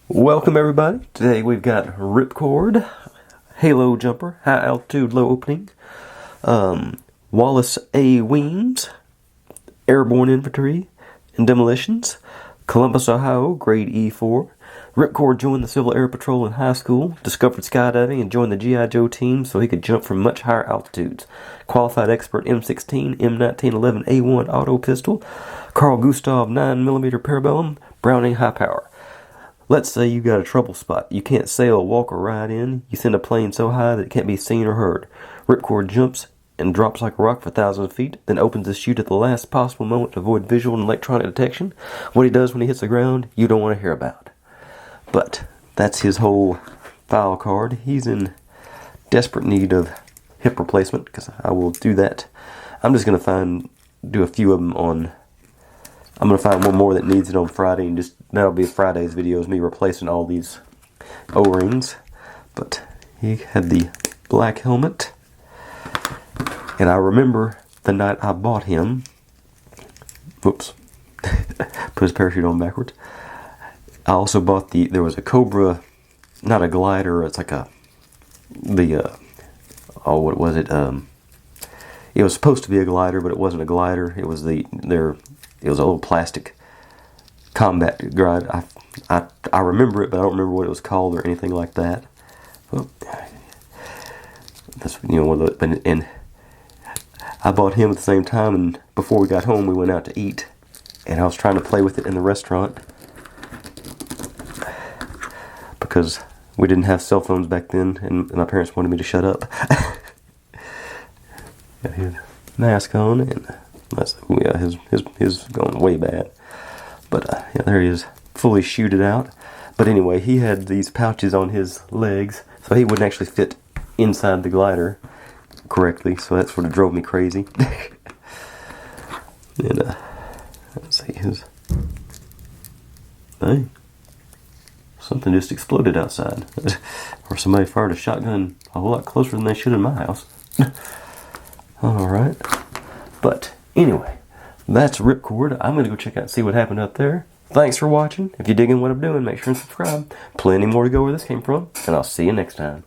Welcome everybody. Today we've got Ripcord, Halo Jumper, High Altitude Low Opening, Wallace A. Weems, Airborne Infantry and Demolitions, Columbus, Ohio, Grade E4. Ripcord joined the Civil Air Patrol in high school, discovered skydiving, and joined the G.I. Joe team so he could jump from much higher altitudes. Qualified expert M16, M1911 A1 auto pistol, Carl Gustav 9mm Parabellum, Browning high power. Let's say you got a trouble spot. You can't sail, walk, or ride in. You send a plane so high that it can't be seen or heard. Ripcord jumps and drops like a rock for thousands of feet, then opens his chute at the last possible moment to avoid visual and electronic detection. What he does when he hits the ground, you don't want to hear about. But that's his whole file card. He's in desperate need of hip replacement, because I will do that. I'm just going to do a few of them on... I'm going to find one more that needs it on Friday, and that'll be Friday's video, is me replacing all these O-rings. But he had the black helmet, and I remember the night I bought him, whoops, put his parachute on backwards. I also bought there was a Cobra, not a glider, it's like what was it? It was supposed to be a glider, but it wasn't a glider. It was it was a little plastic combat glide. I remember it, but I don't remember what it was called or anything like that. Well, that's and I bought him at the same time, and before we got home, we went out to eat, and I was trying to play with it in the restaurant because we didn't have cell phones back then, and my parents wanted me to shut up. Got his mask on, and his going way bad. But yeah, there he is, fully shooted out. But anyway, he had these pouches on his legs, so he wouldn't actually fit inside the glider correctly. So that sort of drove me crazy. And let's see, hey, something just exploded outside, or somebody fired a shotgun a whole lot closer than they should in my house. All right, but anyway, that's Ripcord. I'm going to go check out and see what happened up there. Thanks for watching. If you're digging what I'm doing, make sure and subscribe. Plenty more to go where this came from, and I'll see you next time.